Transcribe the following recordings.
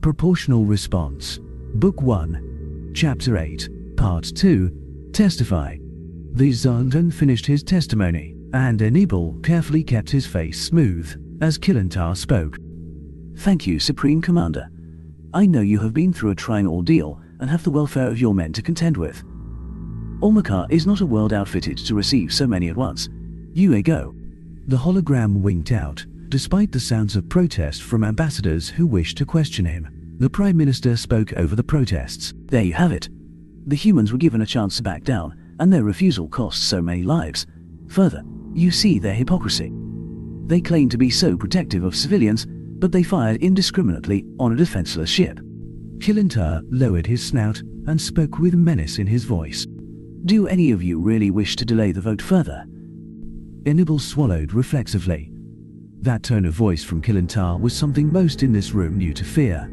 Proportional Response. Book 1, Chapter 8, Part 2, Testify. The Zondan finished his testimony, and Enibal carefully kept his face smooth as Kilintar spoke. Thank you, Supreme Commander. I know you have been through a trying ordeal and have the welfare of your men to contend with. Olmakar is not a world outfitted to receive so many at once. You may go. The hologram winked out, despite the sounds of protest from ambassadors who wished to question him. The Prime Minister spoke over the protests. There you have it. The humans were given a chance to back down, and their refusal cost so many lives. Further, you see their hypocrisy. They claim to be so protective of civilians, but they fired indiscriminately on a defenseless ship. Kilintar lowered his snout and spoke with menace in his voice. Do any of you really wish to delay the vote further? Enibal swallowed reflexively. That tone of voice from Kilintar was something most in this room knew to fear.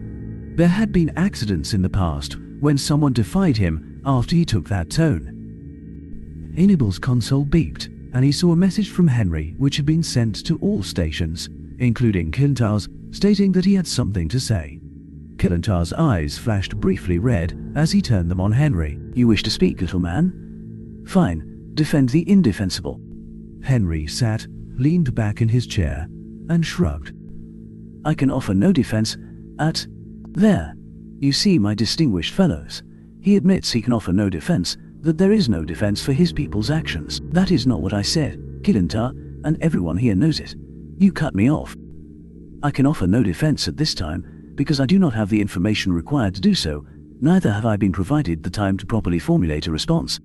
There had been accidents in the past when someone defied him after he took that tone. Enibal's console beeped, and he saw a message from Henry which had been sent to all stations, including Kilintar's, stating that he had something to say. Kilintar's eyes flashed briefly red as he turned them on Henry. You wish to speak, little man? Fine, defend the indefensible. Henry sat, leaned back in his chair, and shrugged. I can offer no defense at... There. You see, my distinguished fellows. He admits he can offer no defense, that there is no defense for his people's actions. That is not what I said, Kilintar, and everyone here knows it. You cut me off. I can offer no defense at this time, because I do not have the information required to do so, neither have I been provided the time to properly formulate a response.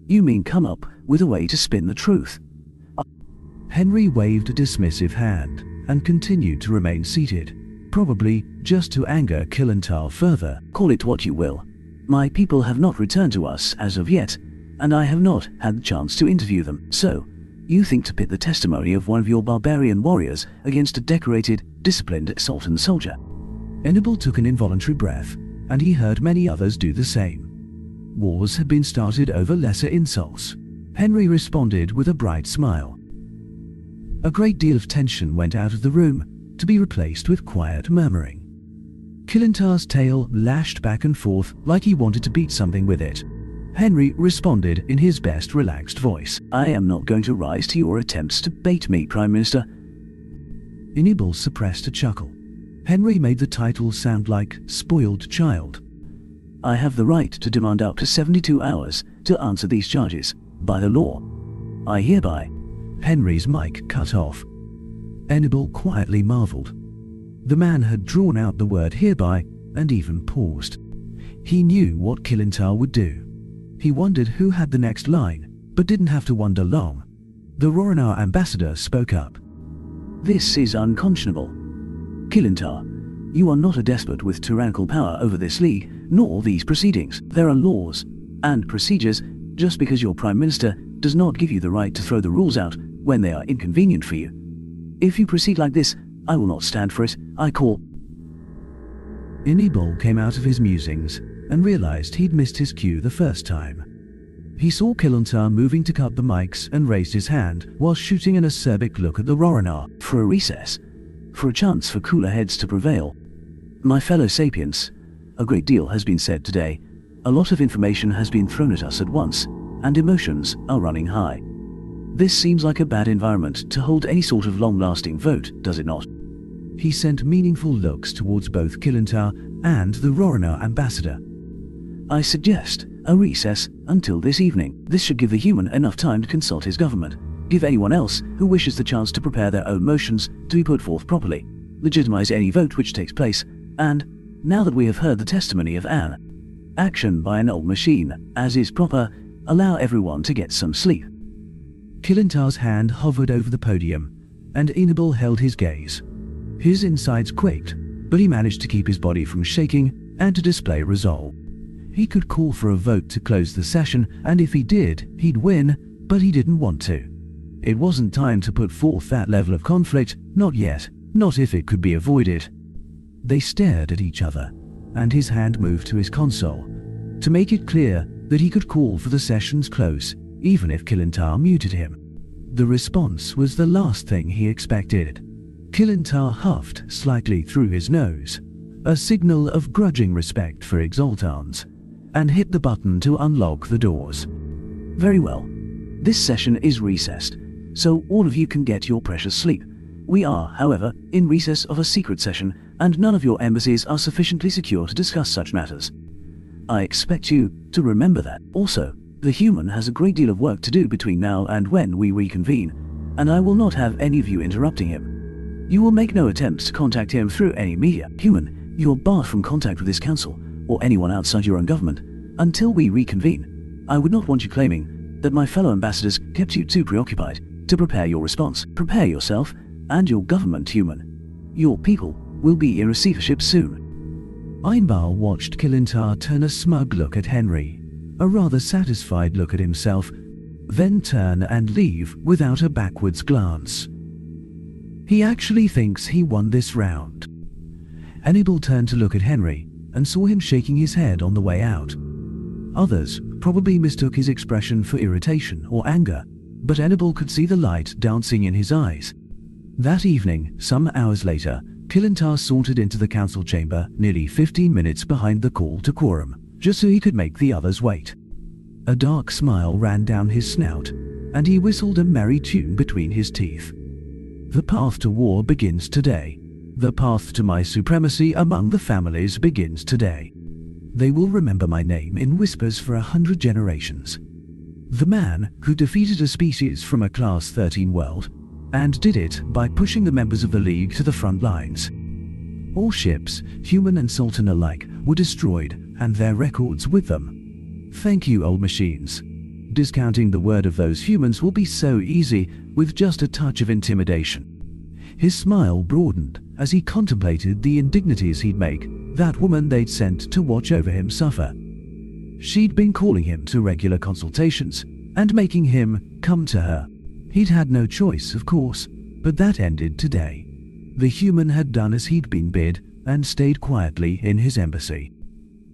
You mean come up with a way to spin the truth? Henry waved a dismissive hand, and continued to remain seated, probably just to anger Kilintar further. Call it what you will. My people have not returned to us as of yet, and I have not had the chance to interview them. So, you think to pit the testimony of one of your barbarian warriors against a decorated, disciplined Sultan soldier? Enibal took an involuntary breath, and he heard many others do the same. Wars had been started over lesser insults. Henry responded with a bright smile. A great deal of tension went out of the room, to be replaced with quiet murmuring. Kilintar's tail lashed back and forth like he wanted to beat something with it. Henry responded in his best relaxed voice. I am not going to rise to your attempts to bait me, Prime Minister. Enibal suppressed a chuckle. Henry made the title sound like spoiled child. I have the right to demand up to 72 hours to answer these charges, by the law. I hereby... Henry's mic cut off. Enibal quietly marveled. The man had drawn out the word hereby and even paused. He knew what Kilintar would do. He wondered who had the next line, but didn't have to wonder long. The Rorinar ambassador spoke up. This is unconscionable. Kilintar, you are not a despot with tyrannical power over this league, nor these proceedings. There are laws and procedures. Just because your Prime Minister does not give you the right to throw the rules out when they are inconvenient for you. If you proceed like this, I will not stand for it. I call... Enibal came out of his musings and realized he'd missed his cue the first time. He saw Kilintar moving to cut the mics and raised his hand while shooting an acerbic look at the Rorinar. For a recess. For a chance for cooler heads to prevail. My fellow sapients, a great deal has been said today. A lot of information has been thrown at us at once, and emotions are running high. This seems like a bad environment to hold any sort of long-lasting vote, does it not? He sent meaningful looks towards both Kilintar and the Rorinar ambassador. I suggest a recess until this evening. This should give the human enough time to consult his government, give anyone else who wishes the chance to prepare their own motions to be put forth properly, legitimize any vote which takes place, and, now that we have heard the testimony of an action by an old machine, as is proper, allow everyone to get some sleep. Kilintar's hand hovered over the podium, and Enibal held his gaze. His insides quaked, but he managed to keep his body from shaking and to display resolve. He could call for a vote to close the session, and if he did, he'd win, but he didn't want to. It wasn't time to put forth that level of conflict, not yet, not if it could be avoided. They stared at each other, and his hand moved to his console, to make it clear that he could call for the session's close, even if Kilintar muted him. The response was the last thing he expected. Kilintar huffed slightly through his nose. a signal of grudging respect for exaltans, and hit the button to unlock the doors. Very well. This session is recessed, so all of you can get your precious sleep. We are, however, in recess of a secret session, and none of your embassies are sufficiently secure to discuss such matters. I expect you to remember that. Also, the human has a great deal of work to do between now and when we reconvene, and I will not have any of you interrupting him. You will make no attempts to contact him through any media. Human, you are barred from contact with this council, or anyone outside your own government, until we reconvene. I would not want you claiming that my fellow ambassadors kept you too preoccupied to prepare your response. Prepare yourself and your government, human. Your people will be in receivership soon. Einbal watched Kilintar turn a smug look at Henry, a rather satisfied look at himself, then turn and leave without a backwards glance. He actually thinks he won this round. Hannibal turned to look at Henry and saw him shaking his head on the way out. Others probably mistook his expression for irritation or anger, but Hannibal could see the light dancing in his eyes. That evening, some hours later, Kilintar sauntered into the council chamber nearly 15 minutes behind the call to quorum, just so he could make the others wait. A dark smile ran down his snout, and he whistled a merry tune between his teeth. The path to war begins today. The path to my supremacy among the families begins today. They will remember my name in whispers for 100 generations. The man who defeated a species from a Class 13 world, and did it by pushing the members of the League to the front lines. All ships, human and Sultan alike, were destroyed, and their records with them. Thank you, old machines. Discounting the word of those humans will be so easy with just a touch of intimidation. His smile broadened as he contemplated the indignities he'd make that woman they'd sent to watch over him suffer. She'd been calling him to regular consultations and making him come to her. He'd had no choice, of course, but that ended today. The human had done as he'd been bid and stayed quietly in his embassy.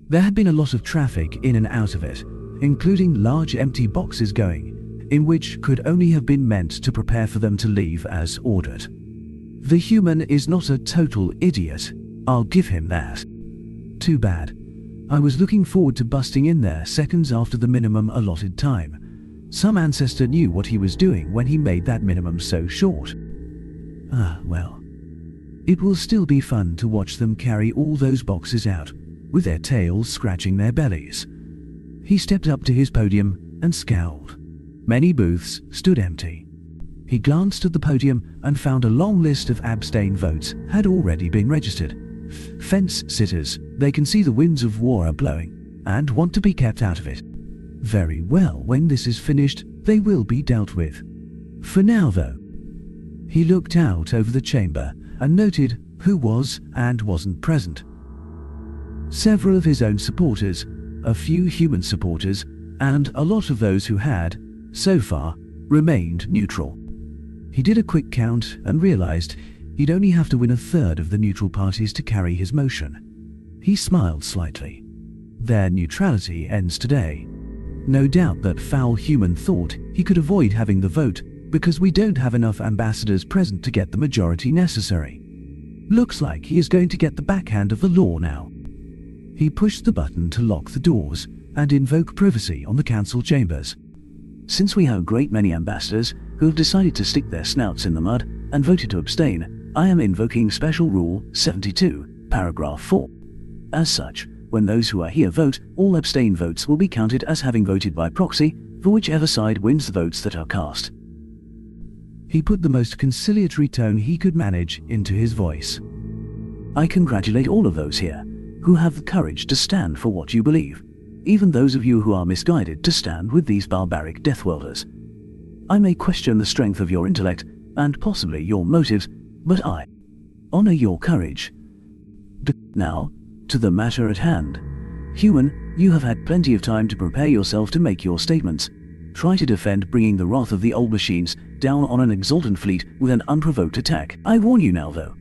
There had been a lot of traffic in and out of it, including large empty boxes going, in which could only have been meant to prepare for them to leave as ordered. The human is not a total idiot, I'll give him that. Too bad. I was looking forward to busting in there seconds after the minimum allotted time. Some ancestor knew what he was doing when he made that minimum so short. Ah, well. It will still be fun to watch them carry all those boxes out, with their tails scratching their bellies. He stepped up to his podium and scowled. Many booths stood empty. He glanced at the podium and found a long list of abstain votes had already been registered. Fence sitters, they can see the winds of war are blowing, and want to be kept out of it. Very well, when this is finished, they will be dealt with. For now, though. He looked out over the chamber and noted who was and wasn't present. Several of his own supporters, a few human supporters, and a lot of those who had, so far, remained neutral. He did a quick count and realized he'd only have to win a third of the neutral parties to carry his motion. He smiled slightly. Their neutrality ends today. No doubt that foul human thought he could avoid having the vote because we don't have enough ambassadors present to get the majority necessary. Looks like he is going to get the backhand of the law now. He pushed the button to lock the doors and invoke privacy on the council chambers. Since we have a great many ambassadors who have decided to stick their snouts in the mud and voted to abstain, I am invoking Special Rule 72, Paragraph 4. As such, when those who are here vote, all abstain votes will be counted as having voted by proxy for whichever side wins the votes that are cast. He put the most conciliatory tone he could manage into his voice. I congratulate all of those here who have the courage to stand for what you believe, even those of you who are misguided to stand with these barbaric deathwelders. I may question the strength of your intellect and possibly your motives, but I honor your courage. Now, to the matter at hand. Human, you have had plenty of time to prepare yourself to make your statements. Try to defend bringing the wrath of the old machines down on an exultant fleet with an unprovoked attack. I warn you now, though.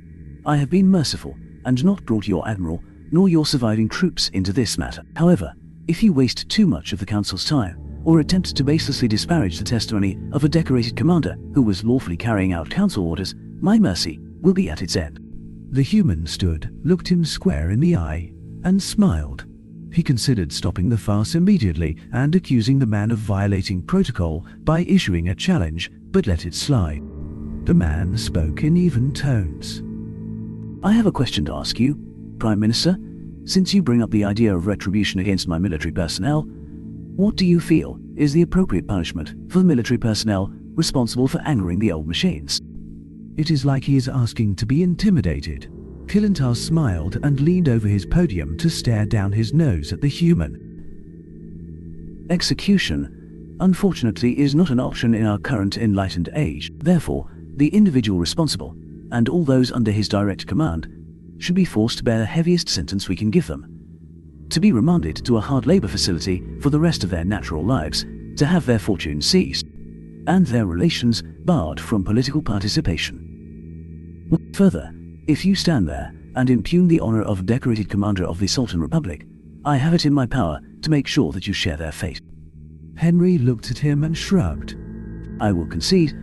I have been merciful and not brought your admiral nor your surviving troops into this matter. However, if you waste too much of the council's time or attempt to baselessly disparage the testimony of a decorated commander who was lawfully carrying out council orders, my mercy will be at its end. The human stood, looked him square in the eye, and smiled. He considered stopping the farce immediately and accusing the man of violating protocol by issuing a challenge, but let it slide. The man spoke in even tones. I have a question to ask you, Prime Minister. Since you bring up the idea of retribution against my military personnel, what do you feel is the appropriate punishment for the military personnel responsible for angering the old machines? It is like he is asking to be intimidated. Kilintar smiled and leaned over his podium to stare down his nose at the human. Execution, unfortunately, is not an option in our current enlightened age. Therefore, the individual responsible, and all those under his direct command, should be forced to bear the heaviest sentence we can give them. To be remanded to a hard labor facility for the rest of their natural lives, to have their fortunes seized, and their relations barred from political participation. Further, if you stand there and impugn the honor of decorated commander of the Sultan Republic, I have it in my power to make sure that you share their fate. Henry looked at him and shrugged. I will concede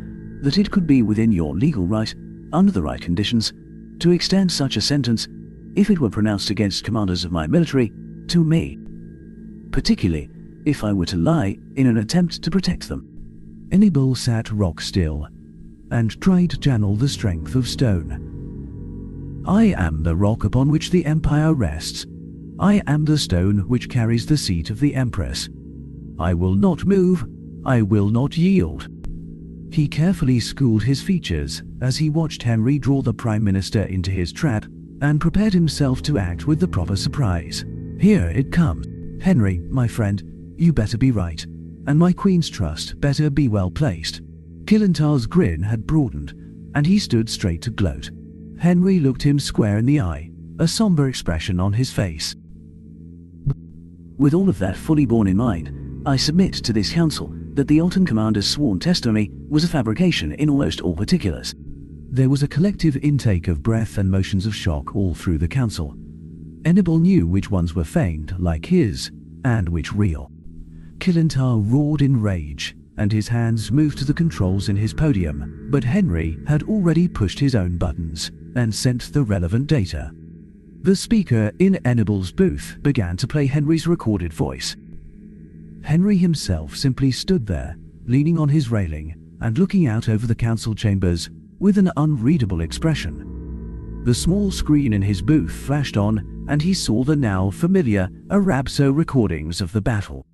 that it could be within your legal right, under the right conditions, to extend such a sentence, if it were pronounced against commanders of my military, to me. Particularly if I were to lie in an attempt to protect them. Enibal sat rock still and tried to channel the strength of stone. I am the rock upon which the Empire rests. I am the stone which carries the seat of the Empress. I will not move. I will not yield. He carefully schooled his features as he watched Henry draw the Prime Minister into his trap and prepared himself to act with the proper surprise. Here it comes. Henry, my friend, you better be right, and my Queen's trust better be well placed. Kilintar's grin had broadened, and he stood straight to gloat. Henry looked him square in the eye, a somber expression on his face. With all of that fully borne in mind, I submit to this council that the Alton Commander's sworn testimony was a fabrication in almost all particulars. There was a collective intake of breath and motions of shock all through the council. Enibal knew which ones were feigned, like his, and which real. Kilintar roared in rage, and his hands moved to the controls in his podium, but Henry had already pushed his own buttons and sent the relevant data. The speaker in Enibal's booth began to play Henry's recorded voice. Henry himself simply stood there, leaning on his railing and looking out over the council chambers with an unreadable expression. The small screen in his booth flashed on, and he saw the now familiar Arabso recordings of the battle.